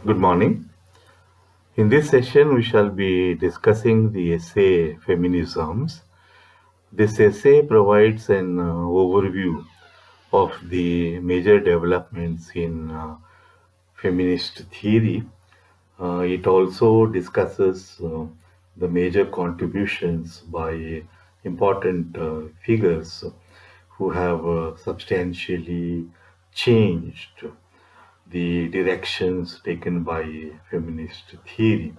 Good morning. In this session, we shall be discussing the essay Feminisms. This essay provides an overview of the major developments in feminist theory. It also discusses the major contributions by important figures who have substantially changed the directions taken by feminist theory.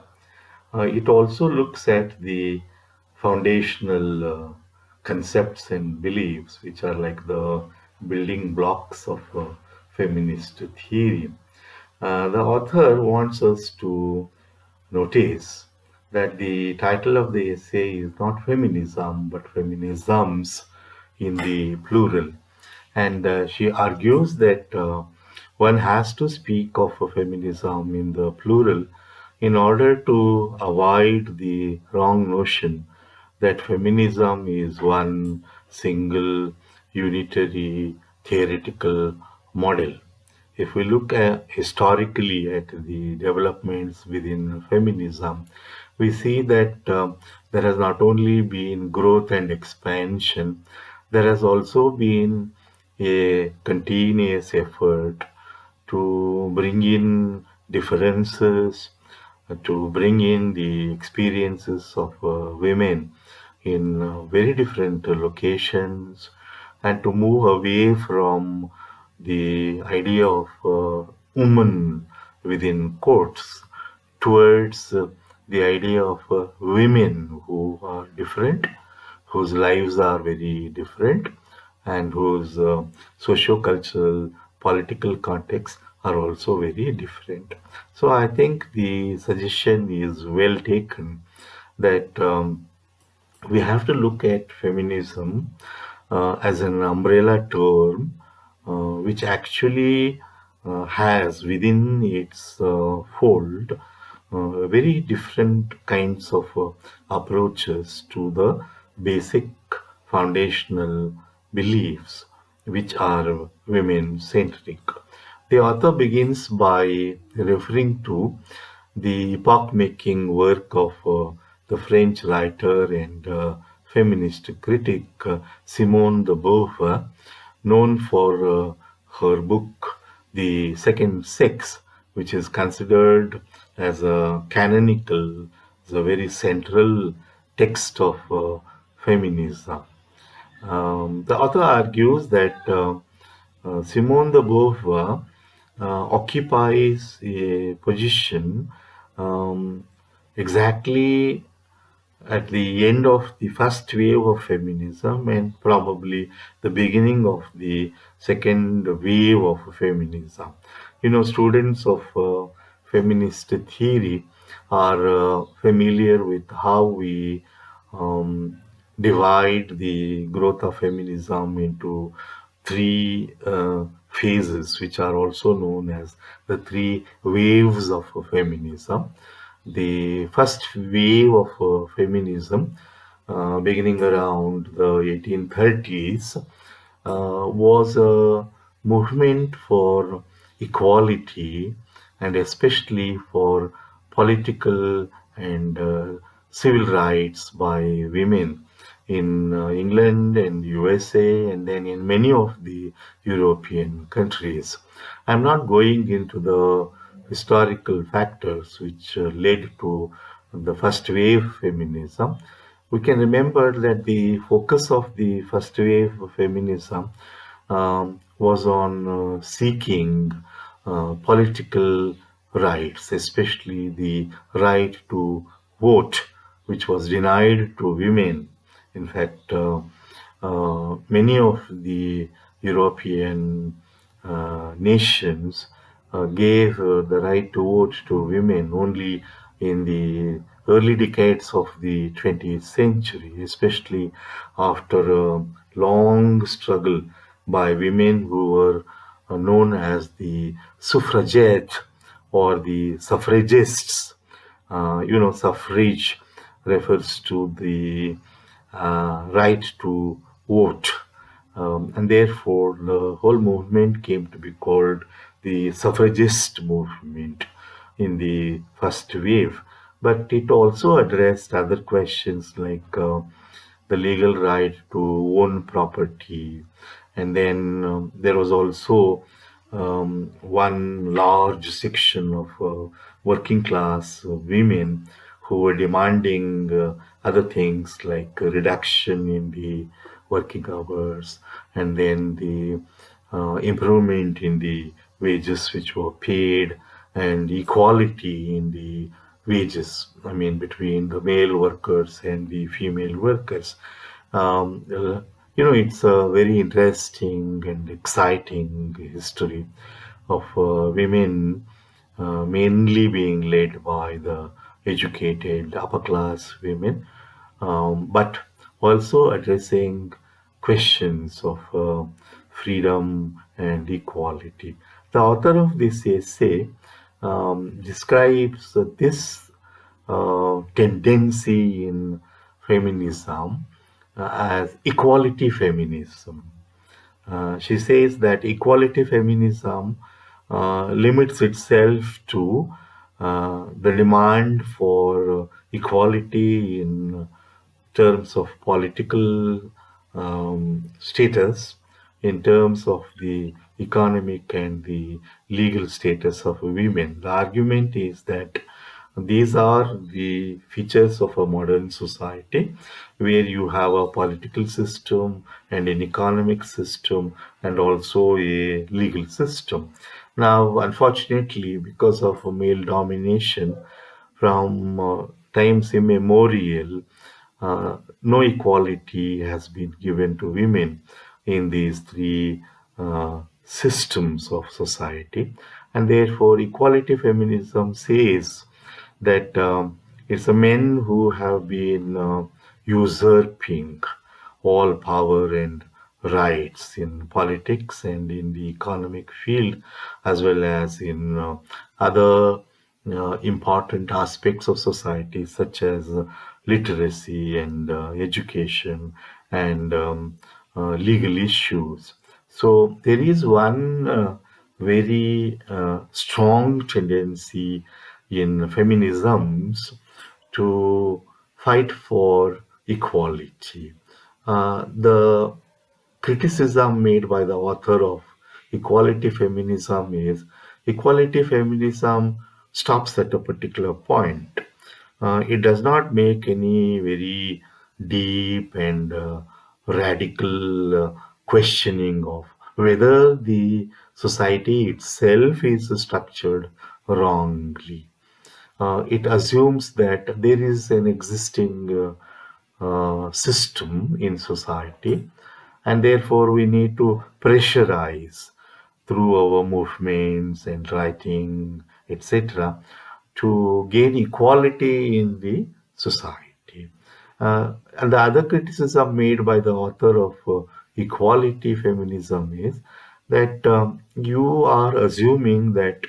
It also looks at the foundational concepts and beliefs, which are like the building blocks of feminist theory. The author wants us to notice that the title of the essay is not feminism, but feminisms in the plural. And she argues that one has to speak of a feminism in the plural in order to avoid the wrong notion that feminism is one single unitary theoretical model. If we look historically at the developments within feminism, we see that there has not only been growth and expansion, there has also been a continuous effort to bring in differences, to bring in the experiences of women in very different locations, and to move away from the idea of woman within quotes towards the idea of women who are different, whose lives are very different, and whose socio-cultural, political contexts are also very different. So I think the suggestion is well taken that we have to look at feminism as an umbrella term, which actually has within its fold very different kinds of approaches to the basic foundational beliefs which are women centric. The author begins by referring to the epoch making work of the French writer and feminist critic Simone de Beauvoir, known for her book The Second Sex, which is considered as a canonical, as a very central text of feminism. The author argues that Simone de Beauvoir occupies a position um, exactly at the end of the first wave of feminism and probably the beginning of the second wave of feminism. Students of feminist theory are familiar with how we um, divide the growth of feminism into three phases, which are also known as the three waves of feminism. The first wave of feminism, beginning around the 1830s, was a movement for equality and especially for political and civil rights by women in England and USA and then in many of the European countries. I'm not going into the historical factors which led to the first wave feminism. We can remember that the focus of the first wave of feminism was on seeking political rights, especially the right to vote, which was denied to women. In fact, many of the European nations gave the right to vote to women only in the early decades of the 20th century, especially after a long struggle by women who were known as the suffragette or the suffragists. Suffrage refers to the right to vote. And therefore, the whole movement came to be called the suffragist movement. in the first wave, but it also addressed other questions like the legal right to own property. And then there was also one large section of working class women who were demanding other things like a reduction in the working hours, and then the improvement in the wages which were paid, and equality in the wages, I mean, between the male workers and the female workers. Um, uh, it's a very interesting and exciting history of women mainly being led by the educated upper class women, but also addressing questions of freedom and equality. The author of this essay describes this tendency in feminism as equality feminism. She says that equality feminism limits itself to the demand for equality in terms of political status, in terms of the economic and the legal status of women. The argument is that these are the features of a modern society where you have a political system and an economic system and also a legal system. Now, unfortunately, because of male domination from times immemorial, no equality has been given to women in these three systems of society. And therefore, equality feminism says that it's the men who have been usurping all power and rights in politics and in the economic field, as well as in other important aspects of society, such as literacy and education and legal issues. So there is one very strong tendency in feminisms to fight for equality. The criticism made by the author of equality feminism is equality feminism stops at a particular point. It does not make any very deep and radical questioning of whether the society itself is structured wrongly. It assumes that there is an existing system in society, and therefore we need to pressurize through our movements and writing, etc., to gain equality in the society. And the other criticism made by the author of equality feminism is that you are assuming that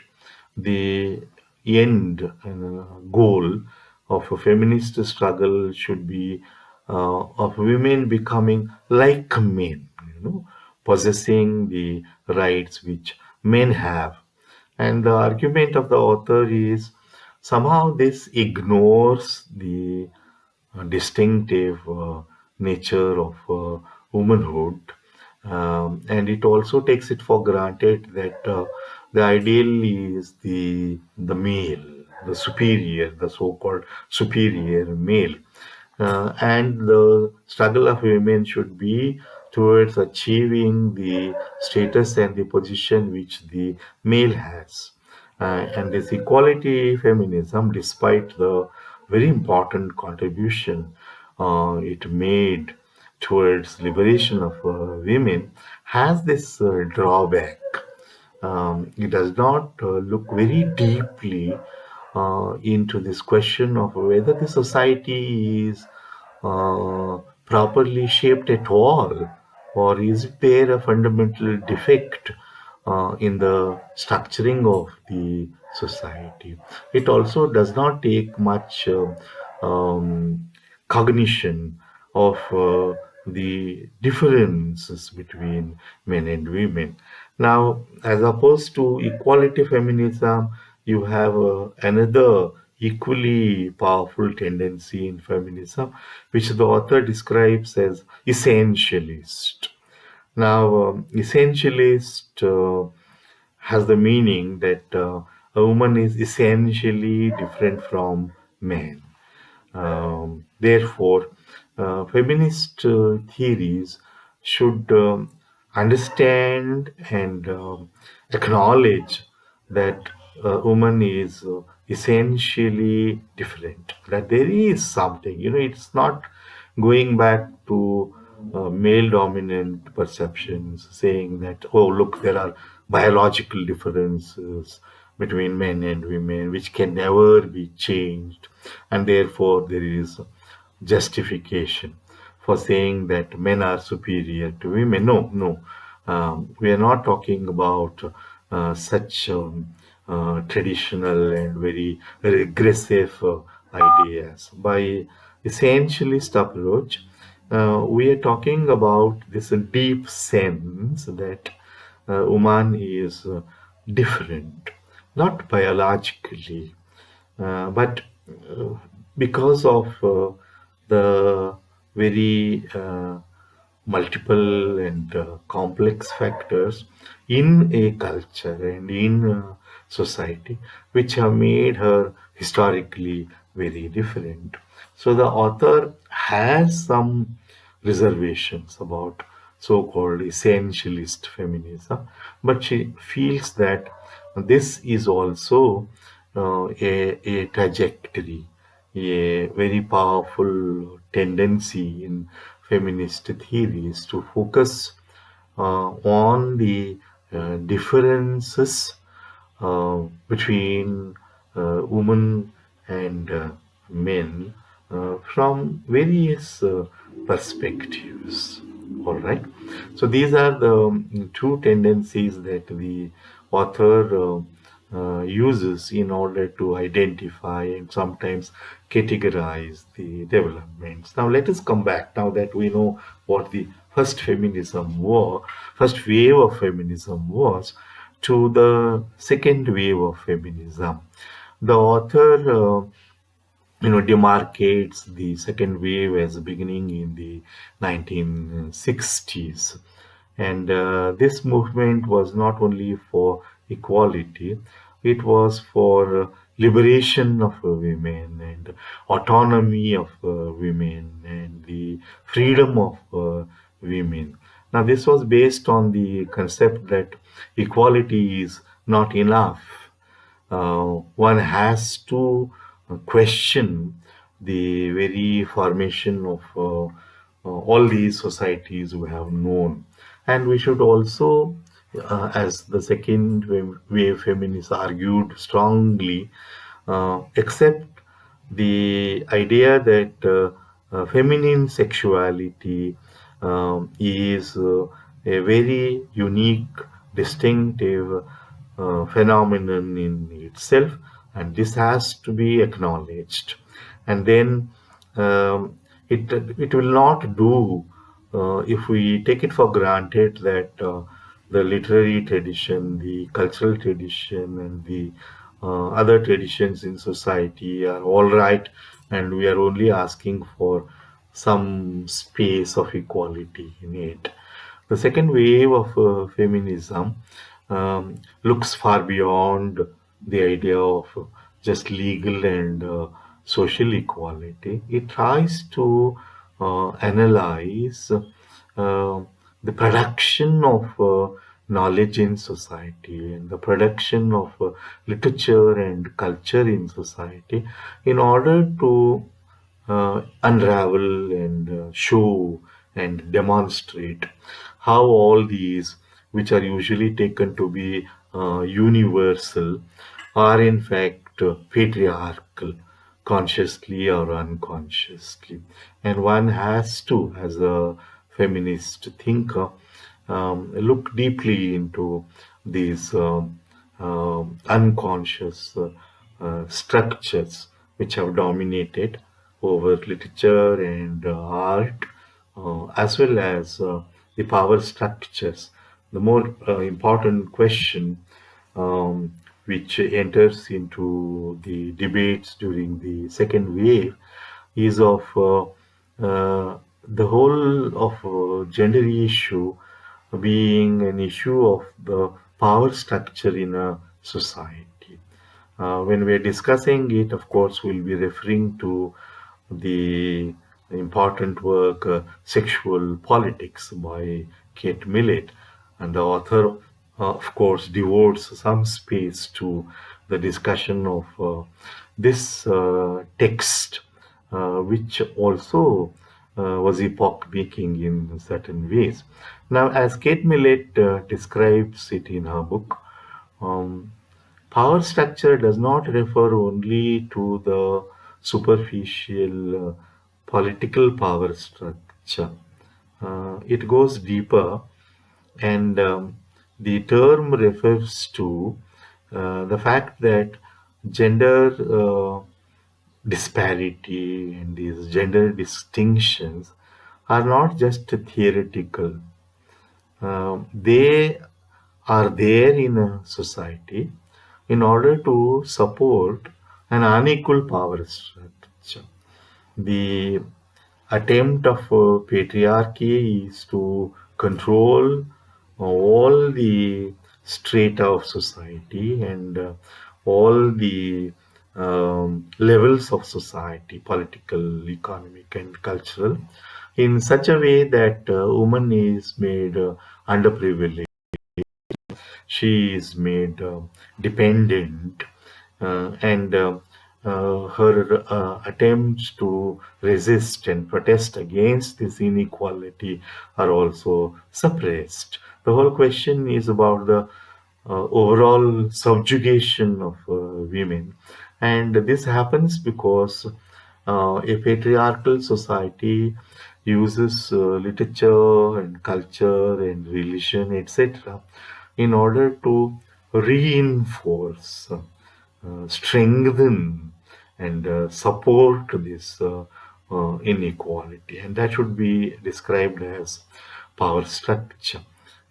the end and goal of a feminist struggle should be of women becoming like men, possessing the rights which men have. And the argument of the author is somehow this ignores the distinctive nature of womanhood, and it also takes it for granted that the ideal is the male, the superior, the so-called superior male, and the struggle of women should be towards achieving the status and the position which the male has. And this equality feminism, despite the very important contribution it made towards liberation of women, has this drawback. It does not look very deeply into this question of whether the society is properly shaped at all, or is there a fundamental defect in the structuring of the society. It also does not take much cognition of the differences between men and women. Now, as opposed to equality feminism, you have another equally powerful tendency in feminism, which the author describes as essentialist. Now, essentialist has the meaning that a woman is essentially different from man. Therefore, feminist theories should understand and acknowledge that a woman is essentially different, that there is something, it's not going back to male dominant perceptions, saying that, oh, look, there are biological differences between men and women which can never be changed, and therefore there is justification for saying that men are superior to women. No, no. We are not talking about such traditional and very regressive ideas. By essentialist approach, we are talking about this deep sense that woman is different, not biologically, but uh, because of the very multiple and complex factors in a culture and in society which have made her historically very different. So the author has some reservations about so-called essentialist feminism, but she feels that this is also a trajectory, a very powerful tendency in feminist theories to focus on the differences between women and men from various perspectives. All right. So these are the two tendencies that the author uses in order to identify and sometimes categorize the developments. Now let us come back, now that we know what the first wave of feminism was, to the second wave of feminism. The author demarcates the second wave as beginning in the 1960s. And this movement was not only for equality, it was for liberation of women and autonomy of women and the freedom of women. Now, this was based on the concept that equality is not enough. One has to question the very formation of all these societies we have known. And we should also, as the second wave feminists argued strongly, accept the idea that feminine sexuality is a very unique, distinctive phenomenon in itself, and this has to be acknowledged. And then it will not do if we take it for granted that the literary tradition, the cultural tradition, and the other traditions in society are all right, and we are only asking for some space of equality in it. The second wave of feminism looks far beyond the idea of just legal and social equality. It tries to analyze the production of knowledge in society and the production of literature and culture in society in order to unravel and show and demonstrate how all these, which are usually taken to be universal, are in fact patriarchal, consciously or unconsciously. And one has to, as a feminist thinker, look deeply into these unconscious structures which have dominated over literature and art, as well as the power structures. The more important question, um, which enters into the debates during the second wave, is of the whole of gender issue being an issue of the power structure in a society. When we're discussing it, of course, we'll be referring to the important work Sexual Politics by Kate Millett. And the author, of course, devotes some space to the discussion of this text, which also was epoch making in certain ways. Now, as Kate Millett describes it in her book, um, power structure does not refer only to the superficial political power structure. It goes deeper, and the term refers to the fact that gender disparity and these gender distinctions are not just theoretical. They are there in a society in order to support an unequal power structure. The attempt of patriarchy is to control all the strata of society and all the levels of society, political, economic, and cultural, in such a way that woman is made underprivileged, she is made dependent, and her attempts to resist and protest against this inequality are also suppressed. The whole question is about the overall subjugation of women, and this happens because a patriarchal society uses literature and culture and religion, etc., in order to reinforce, strengthen, and support this inequality. And that should be described as power structure.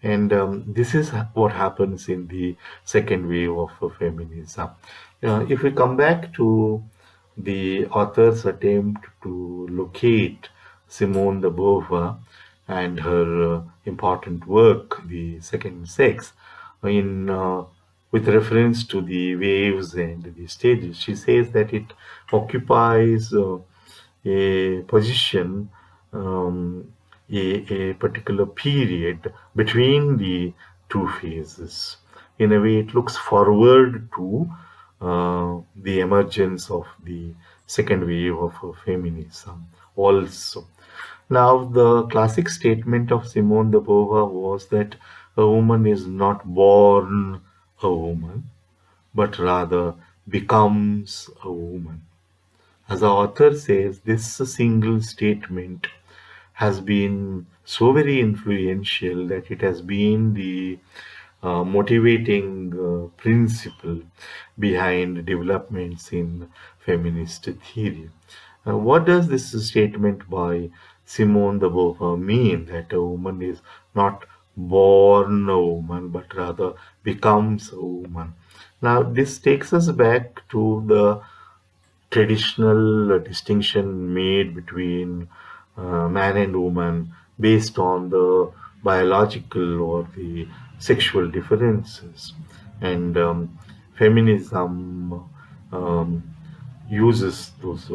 And this is what happens in the second wave of feminism. If we come back to the author's attempt to locate Simone de Beauvoir and her important work, The Second Sex, in with reference to the waves and the stages, she says that it occupies a position, a particular period between the two phases. In a way, it looks forward to the emergence of the second wave of feminism also. Now, the classic statement of Simone de Beauvoir was that a woman is not born a woman, but rather becomes a woman. As the author says, this single statement has been so very influential that it has been the motivating principle behind developments in feminist theory. What does this statement by Simone de Beauvoir mean, that a woman is not born a woman but rather becomes a woman? Now, this takes us back to the traditional distinction made between man and woman based on the biological or the sexual differences. And feminism um, uses those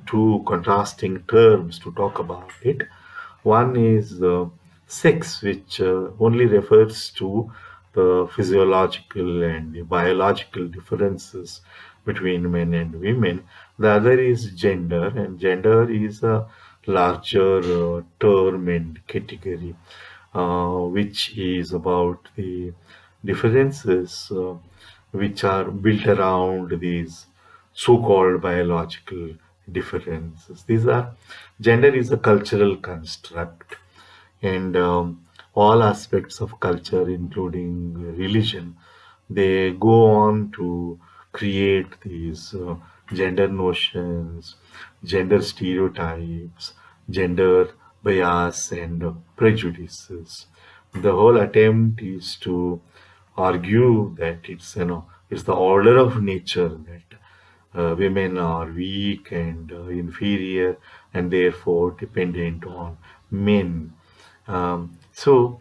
two contrasting terms to talk about it. One is sex, which only refers to the physiological and the biological differences between men and women. The other is gender, and gender is a larger term and category, which is about the differences which are built around these so-called biological differences. These are Gender is a cultural construct, and all aspects of culture, including religion, they go on to create these gender notions, gender stereotypes, gender bias, and prejudices. The whole attempt is to argue that it's It's the order of nature that women are weak and inferior and therefore dependent on men. So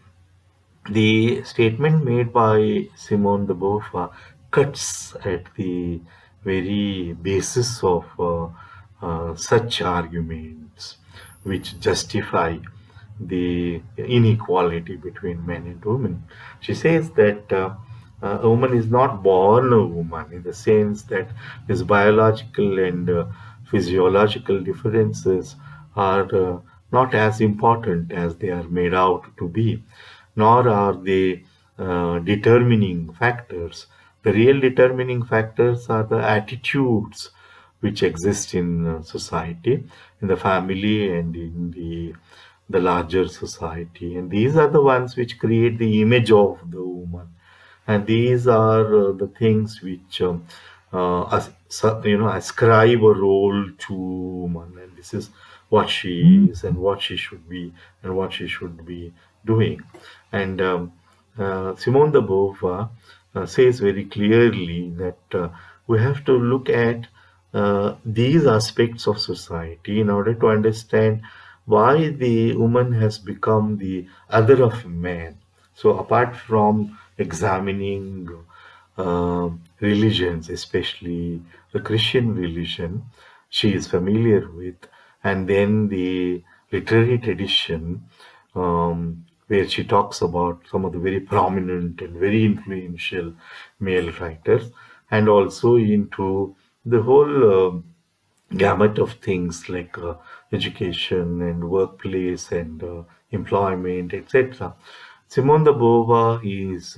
the statement made by Simone de Beauvoir cuts at the very basis of such arguments, which justify the inequality between men and women. She says that a woman is not born a woman in the sense that these biological and physiological differences are not as important as they are made out to be, nor are they determining factors. The real determining factors are the attitudes which exist in society, in the family, and in the larger society. And these are the ones which create the image of the woman. And these are the things which ascribe a role to woman, and this is what she is and what she should be and what she should be doing. And Simone de Beauvoir says very clearly that we have to look at these aspects of society in order to understand why the woman has become the other of man. So, apart from examining religions, especially the Christian religion, she is familiar with, and then the literary tradition, where she talks about some of the very prominent and very influential male writers, and also into the whole gamut of things like education and workplace and employment, etc. Simone de Beauvoir is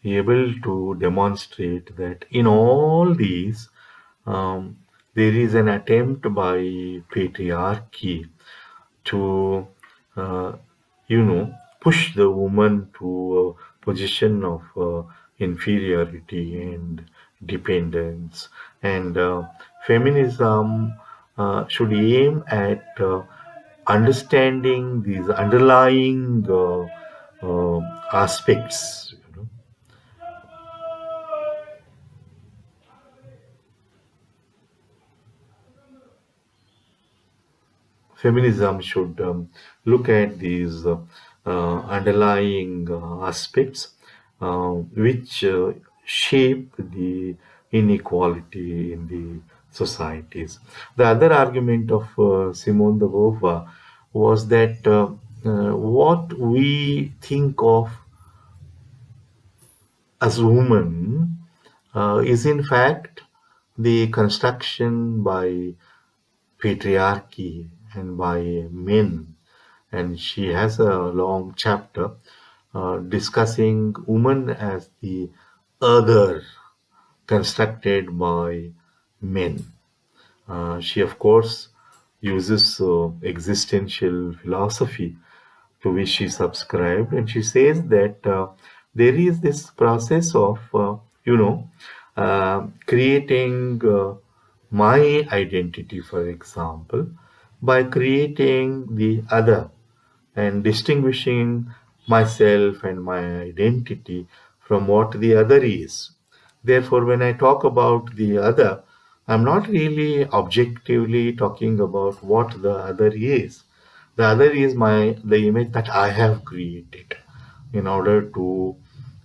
able to demonstrate that in all these, um, there is an attempt by patriarchy to, uh, push the woman to a position of inferiority and dependence. And feminism should aim at understanding these underlying aspects. Feminism should look at these underlying aspects which shape the inequality in the societies. The other argument of Simone de Beauvoir was that what we think of as woman is in fact the construction by patriarchy and by men. And she has a long chapter discussing woman as the other constructed by men. She, of course, uses existential philosophy to which she subscribed, and she says that there is this process of, creating my identity, for example, by creating the other and distinguishing myself and my identity from what the other is. Therefore, when I talk about the other, I'm not really objectively talking about what the other is. The other is the image that I have created in order to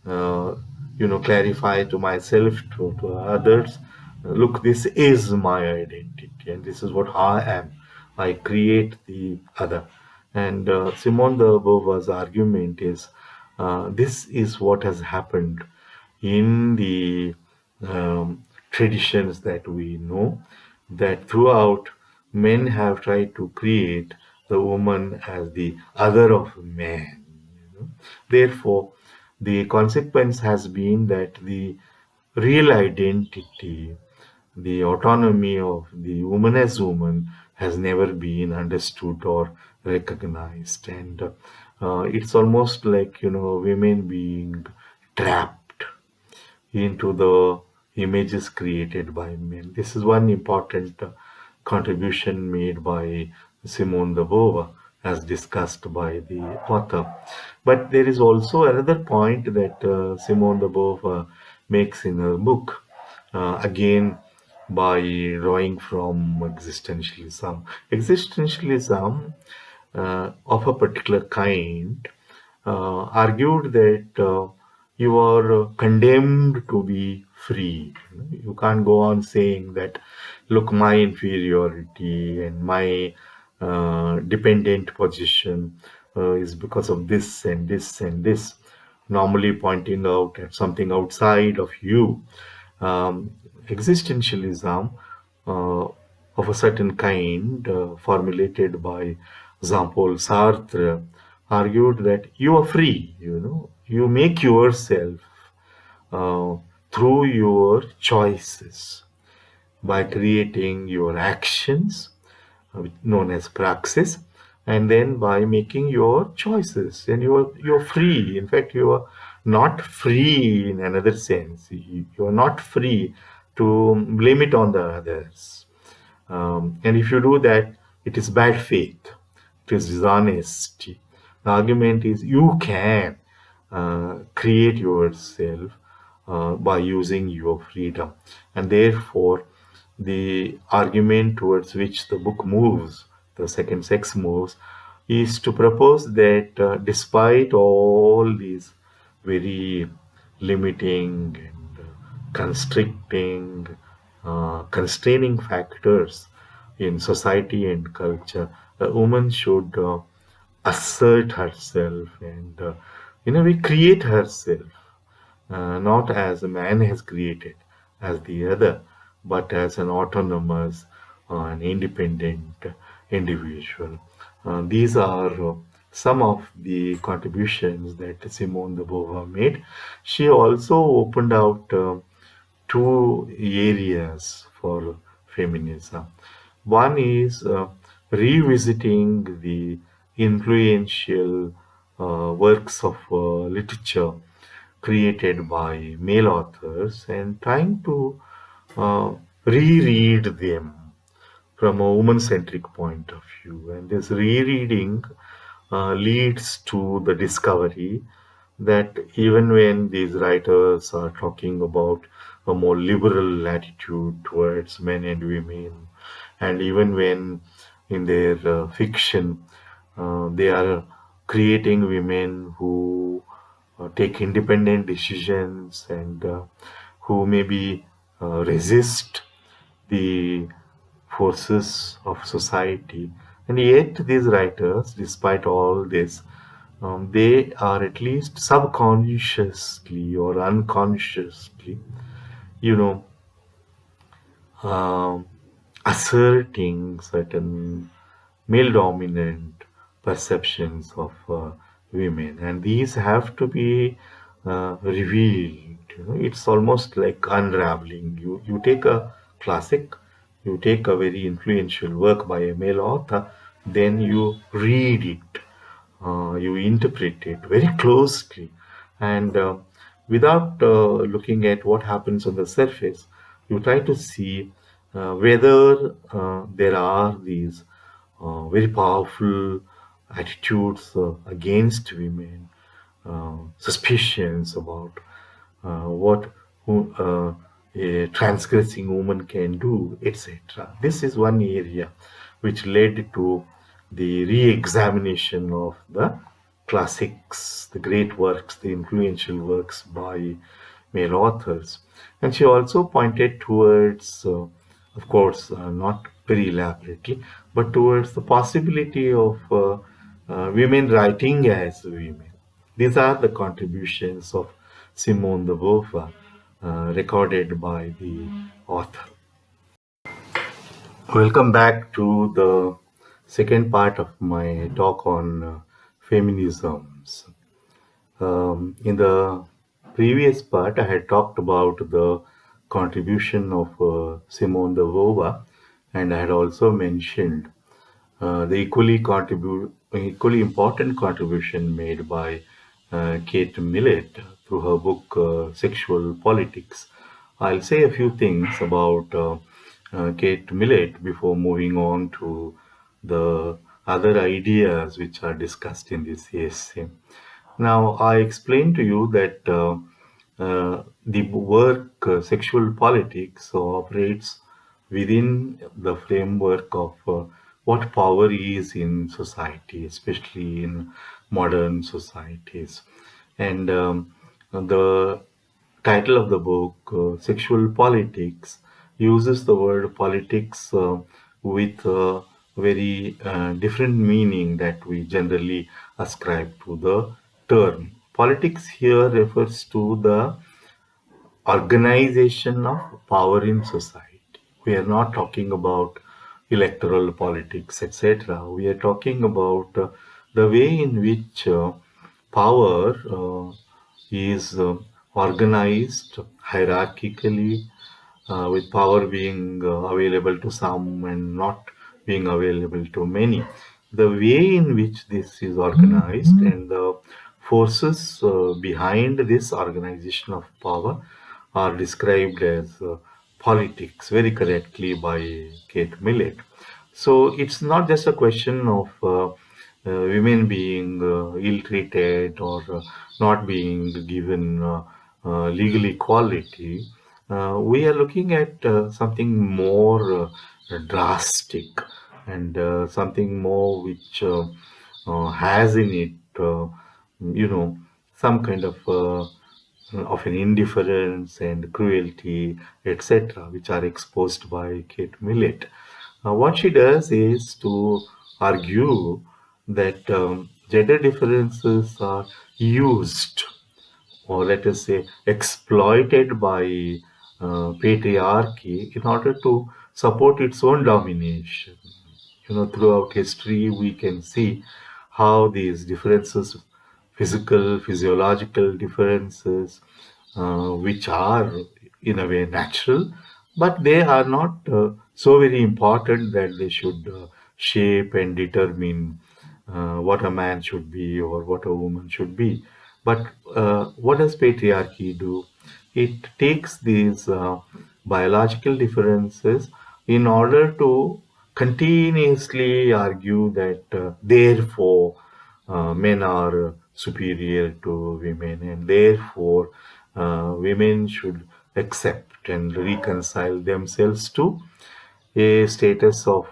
uh, clarify to myself, to others, look, this is my identity and this is what I am. I create the other. And Simone de Beauvoir's argument is this is what has happened in the traditions that we know, that throughout men have tried to create the woman as the other of man. Therefore, the consequence has been that the real identity, the autonomy of the woman as woman, has never been understood or recognized. And it's almost like, women being trapped into the images created by men. This is one important contribution made by Simone de Beauvoir, as discussed by the author. But there is also another point that Simone de Beauvoir makes in her book, again by drawing from existentialism. Existentialism of a particular kind argued that you are condemned to be free. You can't go on saying that, look, my inferiority and my dependent position is because of this and this and this, normally pointing out at something outside of you. Existentialism of a certain kind, formulated by Jean-Paul Sartre, argued that you are free, you make yourself uh, through your choices by creating your actions, known as praxis, and then by making your choices. And you're free. In fact, you are not free in another sense. You are not free to blame it on the others. And if you do that, it is bad faith, it is dishonesty. The argument is you can create yourself by using your freedom. And therefore, the argument towards which the book moves, the second sex moves, is to propose that despite all these very limiting and constricting, constraining factors in society and culture, a woman should assert herself and, in a way, create herself, not as a man has created, as the other, but as an autonomous, an independent individual. These are some of the contributions that Simone de Beauvoir made. She also opened out two areas for feminism. One is revisiting the influential works of literature created by male authors and trying to uh, reread them from a woman centric point of view. And this rereading leads to the discovery that even when these writers are talking about a more liberal attitude towards men and women, and even when in their fiction they are creating women who take independent decisions and who maybe resist the forces of society. And yet, these writers, despite all this, they are at least subconsciously or unconsciously, you know, um, asserting certain male dominant perceptions of women, and these have to be revealed. It's almost like unraveling. You take a classic, you take a very influential work by a male author, then you read it, you interpret it very closely, and without looking at what happens on the surface, you try to see whether there are these very powerful attitudes against women, suspicions about what a transgressing woman can do, etc. This is one area which led to the re-examination of the classics, the great works, the influential works by male authors. And she also pointed towards, of course, not very elaborately, but towards the possibility of women writing as women. These are the contributions of Simone de Beauvoir, recorded by the author. Welcome back to the second part of my talk on feminisms. In the previous part, I had talked about the contribution of Simone de Beauvoir, and I had also mentioned the equally important contribution made by Kate Millett through her book Sexual Politics. I'll say a few things about Kate Millett before moving on to the other ideas which are discussed in this essay. Now, I explained to you that the work sexual politics operates within the framework of what power is in society, especially in modern societies. And the title of the book, Sexual Politics, uses the word politics with a very different meaning that we generally ascribe to the term. Politics here refers to the organization of power in society. We are not talking about electoral politics, etc. We are talking about the way in which power is organized hierarchically, with power being available to some and not being available to many. The way in which this is organized and the forces behind this organization of power are described as politics very correctly by Kate Millett. So it's not just a question of women being ill-treated or not being given legal equality. We are looking at something more drastic and something more which has in it, some kind of an indifference and cruelty, etc., which are exposed by Kate Millett. What she does is to argue that gender differences are used, or let us say exploited by patriarchy in order to support its own domination. Throughout history, we can see how these differences, physiological differences, which are in a way natural, but they are not so very important that they should shape and determine what a man should be or what a woman should be. But what does patriarchy do? It takes these biological differences in order to continuously argue that therefore men are superior to women, and therefore women should accept and reconcile themselves to a status of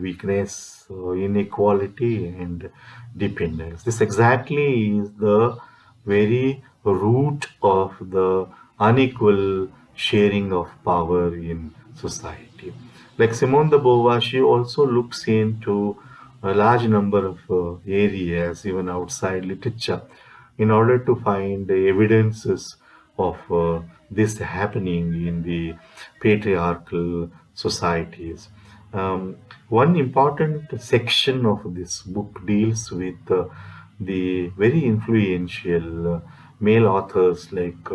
weakness, inequality, and dependence. This exactly is the very root of the unequal sharing of power in society. Like Simone de Beauvoir, she also looks into a large number of areas, even outside literature, in order to find evidences of this happening in the patriarchal societies. One important section of this book deals with the very influential male authors like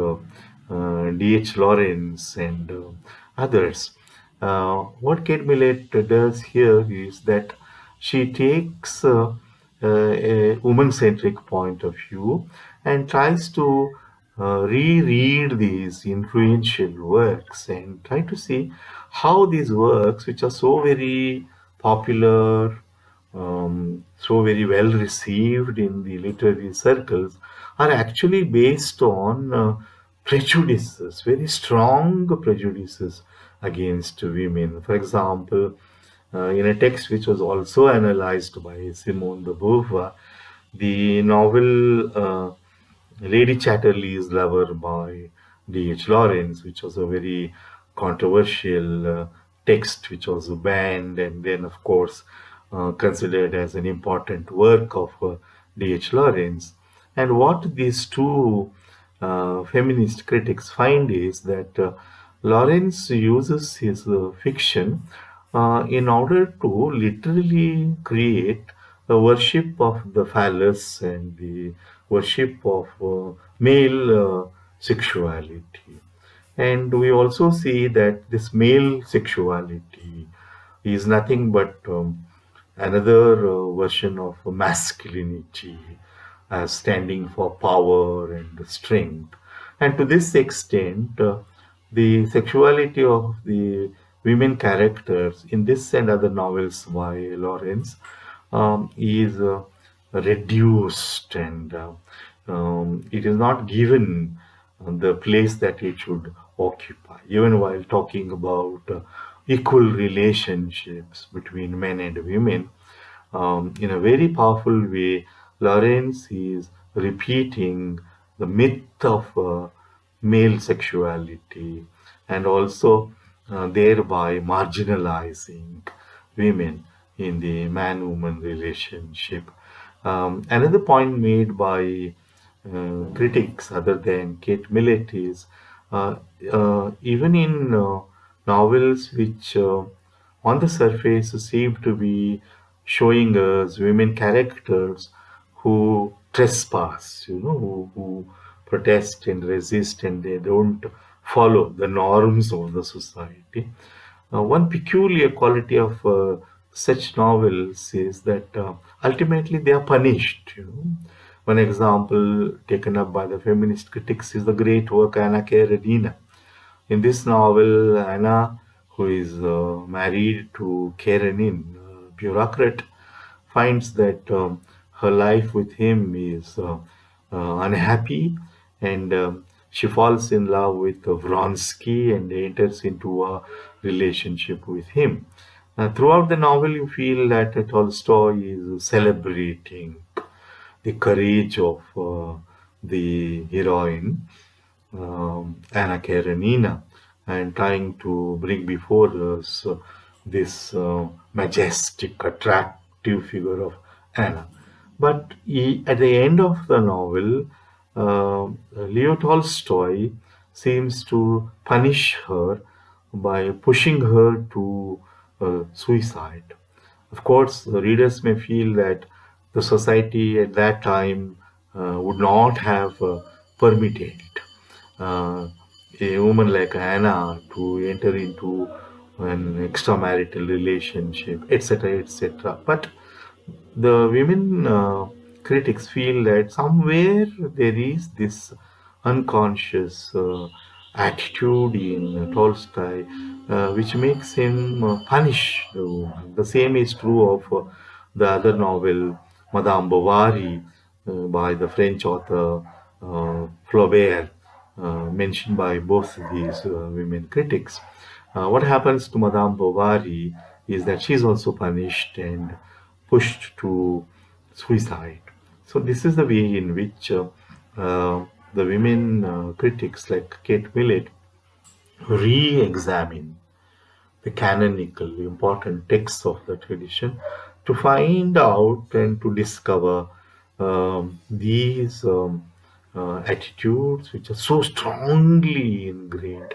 D.H. Lawrence and others. What Kate Millett does here is that she takes a woman-centric point of view and tries to reread these influential works and try to see how these works, which are so very popular, so very well received in the literary circles, are actually based on prejudices, very strong prejudices against women. For example, in a text which was also analyzed by Simone de Beauvoir, the novel Lady Chatterley's Lover by D.H. Lawrence, which was a very controversial text, which was banned and then, of course, considered as an important work of D.H. Lawrence. And what these two feminist critics find is that Lawrence uses his fiction in order to literally create the worship of the phallus and the worship of male sexuality. And we also see that this male sexuality is nothing but another version of masculinity as standing for power and strength. And to this extent, the sexuality of the women characters in this and other novels by Lawrence is reduced, and it is not given the place that it should occupy, even while talking about equal relationships between men and women. In a very powerful way, Lawrence is repeating the myth of male sexuality and also thereby marginalizing women in the man woman relationship. Another point made by critics other than Kate Millett is uh, even in novels which on the surface seem to be showing us women characters who trespass, who protest and resist and they don't follow the norms of the society. One peculiar quality of such novels is that ultimately they are punished. One example taken up by the feminist critics is the great work Anna Karenina. In this novel, Anna, who is married to Karenin, a bureaucrat, finds that her life with him is unhappy, and she falls in love with Vronsky and enters into a relationship with him. Throughout the novel, you feel that Tolstoy is celebrating the courage of the heroine, Anna Karenina, and trying to bring before us this majestic, attractive figure of Anna. But at the end of the novel, Leo Tolstoy seems to punish her by pushing her to suicide. Of course, the readers may feel that the society at that time would not have permitted uh, a woman like Anna to enter into an extramarital relationship, etc., etc. But the women critics feel that somewhere there is this unconscious attitude in Tolstoy which makes him punish the woman. The same is true of the other novel, Madame Bovary, by the French author Flaubert, mentioned by both these women critics. What happens to Madame Bovary is that she's also punished and pushed to suicide. So this is the way in which the women critics like Kate Millett re-examine the canonical important texts of the tradition to find out and to discover these attitudes which are so strongly ingrained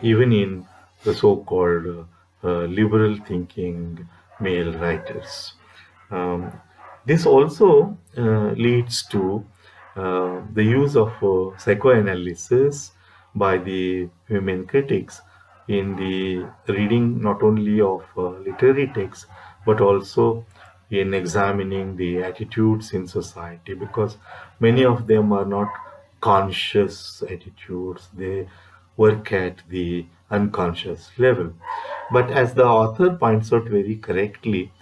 even in the so-called liberal thinking male writers. Um, this also leads to the use of psychoanalysis by the women critics in the reading not only of literary texts but also in examining the attitudes in society, because many of them are not conscious attitudes, they work at the unconscious level. But as the author points out very correctly,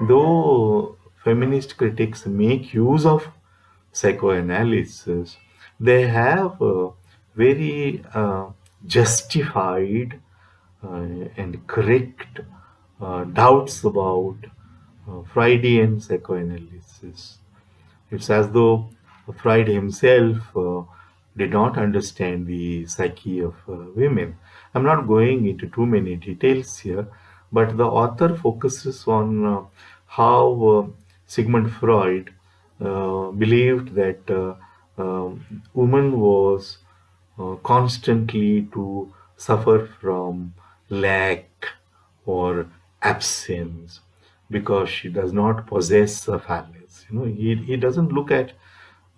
though feminist critics make use of psychoanalysis, they have very justified and correct doubts about Freudian psychoanalysis. It's as though Freud himself did not understand the psyche of women. I'm not going into too many details here, but the author focuses on how Sigmund Freud believed that woman was constantly to suffer from lack or absence because she does not possess a phallus. He doesn't look at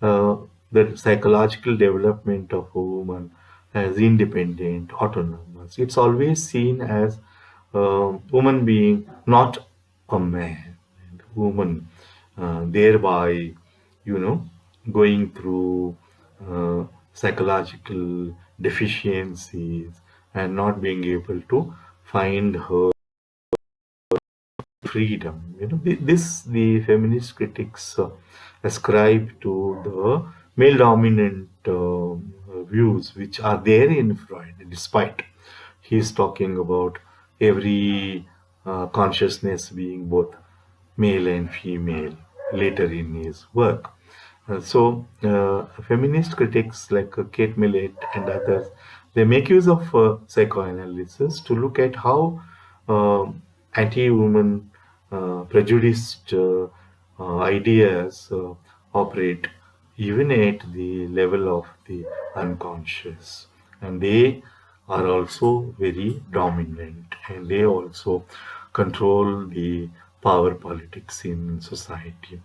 uh, the psychological development of a woman as independent, autonomous. It's always seen as woman being not a man, and woman thereby, you know, going through psychological deficiencies and not being able to find her freedom. This the feminist critics ascribe to the male dominant views which are there in Freud, despite he's talking about every consciousness being both male and female later in his work. Feminist critics like Kate Millett and others, they make use of psychoanalysis to look at how anti-woman prejudiced ideas operate even at the level of the unconscious. And they are also very dominant, and they also control the power politics in society.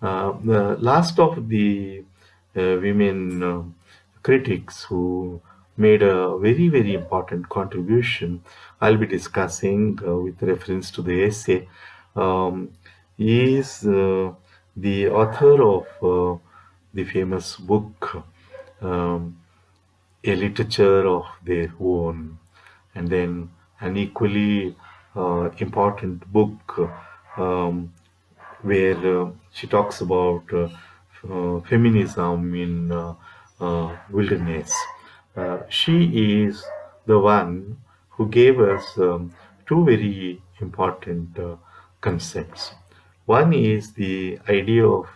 The last of the women critics who made a very, very important contribution, I'll be discussing with reference to the essay, um, is the author of the famous book, um, A Literature of Their Own, and then an equally important book um, where she talks about feminism in wilderness. She is the one who gave us two very important concepts. One is the idea of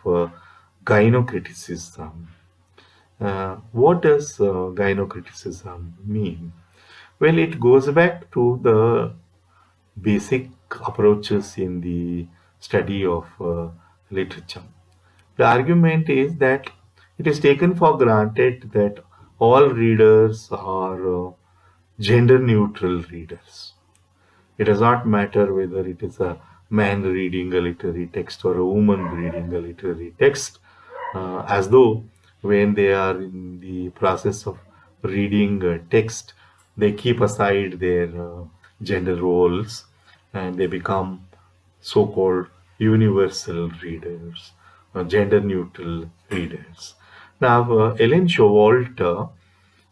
gynocriticism. What does gynocriticism mean? Well, it goes back to the basic approaches in the study of literature. The argument is that it is taken for granted that all readers are gender neutral readers. It does not matter whether it is a man reading a literary text or a woman reading a literary text, as though when they are in the process of reading a text, they keep aside their gender roles and they become so called universal readers, gender neutral readers. Now, Ellen Showalter,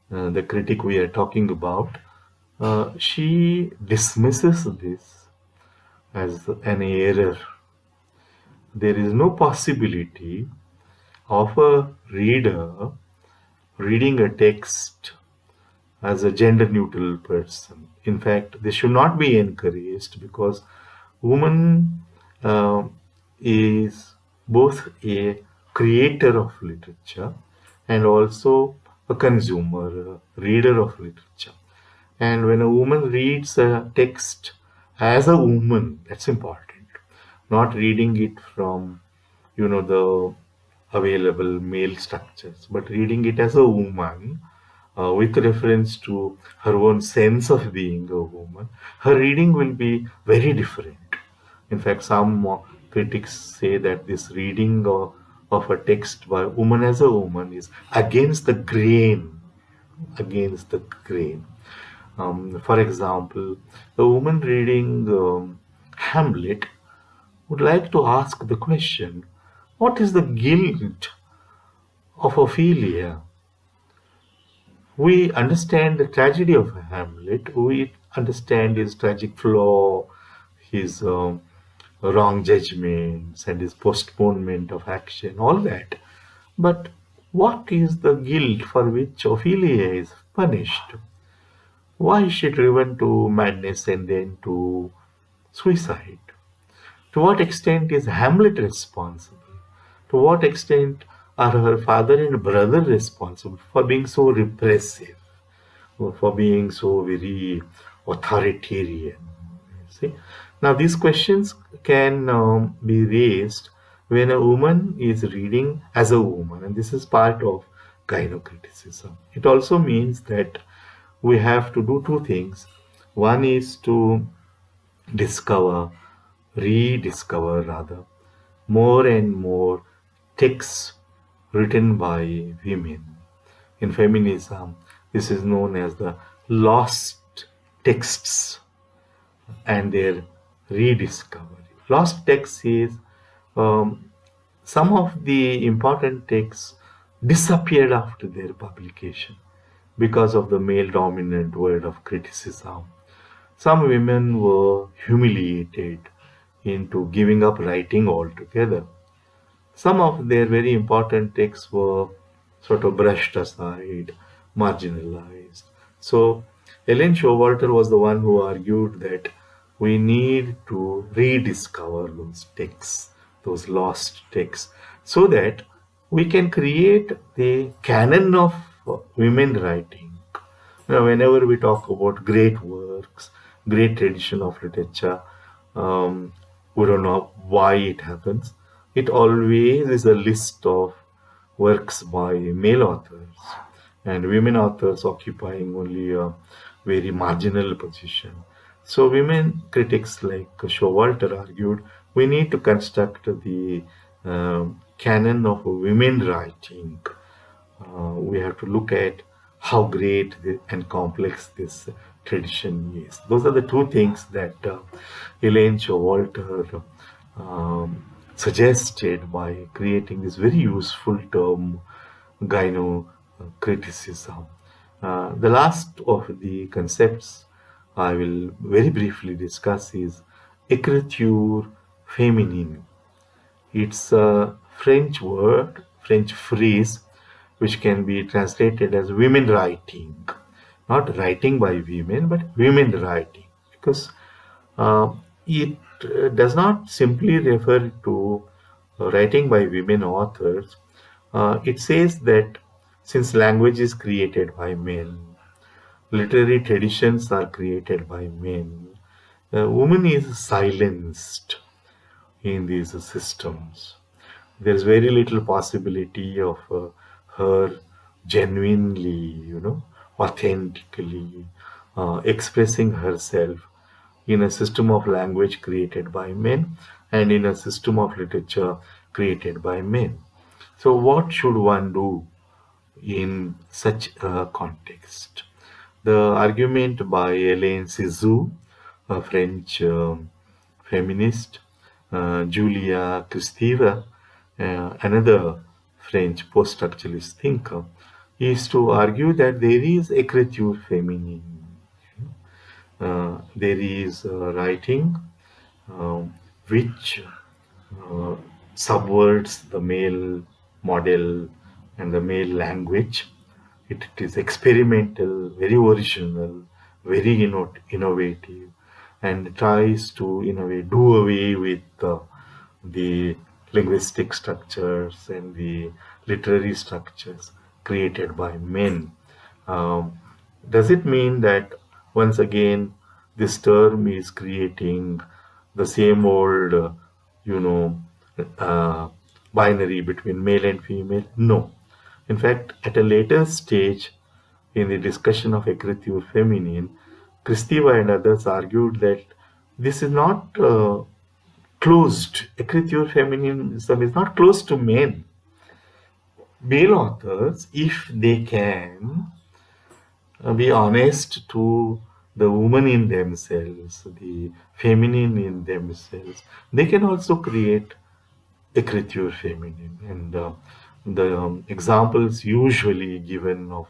the critic we are talking about, she dismisses this as an error. There is no possibility of a reader reading a text as a gender neutral person. In fact, this should not be encouraged because woman uh, is both a creator of literature and also a consumer, a reader of literature. And when a woman reads a text as a woman, that's important. Not reading it from, the available male structures, but reading it as a woman with reference to her own sense of being a woman, her reading will be very different. In fact, some critics say that this reading of a text by woman as a woman is against the grain, against the grain. For example, a woman reading Hamlet would like to ask the question, what is the guilt of Ophelia? We understand the tragedy of Hamlet. We understand his tragic flaw, his wrong judgments, and his postponement of action, all that. But what is the guilt for which Ophelia is punished? Why is she driven to madness and then to suicide? To what extent is Hamlet responsible? To what extent are her father and brother responsible for being so repressive, for being so very authoritarian? See? Now, these questions can be raised when a woman is reading as a woman, and this is part of gynocriticism. It also means that we have to do two things. One is to discover, rediscover rather, more and more texts written by women. In feminism, this is known as the lost texts and their rediscovery. Lost texts is um, some of the important texts disappeared after their publication because of the male dominant world of criticism. Some women were humiliated into giving up writing altogether. Some of their very important texts were sort of brushed aside marginalized. So Ellen Showalter was the one who argued that we need to rediscover those texts, those lost texts, so that we can create the canon of women writing. Whenever we talk about great works, great tradition of literature, um, we don't know why it happens. It always is a list of works by male authors and women authors occupying only a very marginal position. So, women critics like Showalter argued we need to construct the canon of women writing. We have to look at how great and complex this tradition is. Those are the two things that Elaine Showalter suggested by creating this very useful term, gynocriticism. The last of the concepts I will very briefly discuss is écriture féminine. It's a French word, French phrase, which can be translated as women writing. Not writing by women, but women writing. Because it does not simply refer to writing by women authors. It says that since language is created by men, literary traditions are created by men, woman is silenced in these systems. There's very little possibility of her genuinely, authentically expressing herself in a system of language created by men and in a system of literature created by men. So, what should one do in such a context? The argument by Hélène Cixous, a French feminist, Julia Kristeva, another French post-structuralist thinker, is to argue that there is écriture féminine. There is writing which uh, subverts the male model and the male language. It is experimental, very original, very innovative, and tries to, in a way, do away with the linguistic structures and the literary structures created by men. Um, does it mean that once again this term is creating the same old, you know, uh, binary between male and female? No. In fact, at a later stage in the discussion of écriture féminine, Kristeva and others argued that this is not closed. Écriture feminism is not closed to men. Male authors, if they can be honest to the woman in themselves, the feminine in themselves, they can also create écriture féminine. And the examples usually given of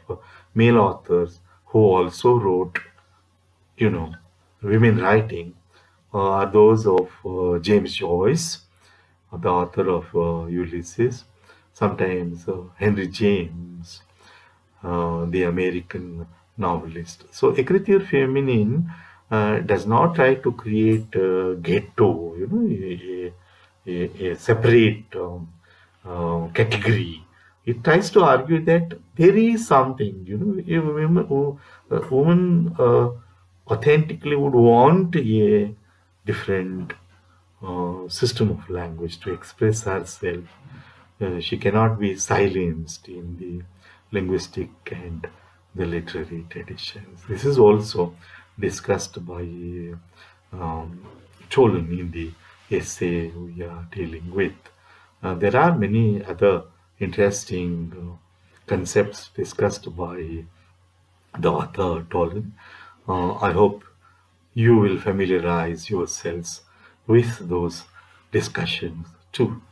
male authors who also wrote, you know, women writing are those of James Joyce, the author of Ulysses, sometimes Henry James, the American novelist. So, écriture féminine does not try to create a ghetto, a separate category. It tries to argue that there is something, a woman authentically would want a different system of language to express herself. She cannot be silenced in the linguistic and the literary traditions. This is also discussed by Tolan in the essay we are dealing with. There are many other interesting concepts discussed by the author Tolan. I hope you will familiarize yourselves with those discussions too.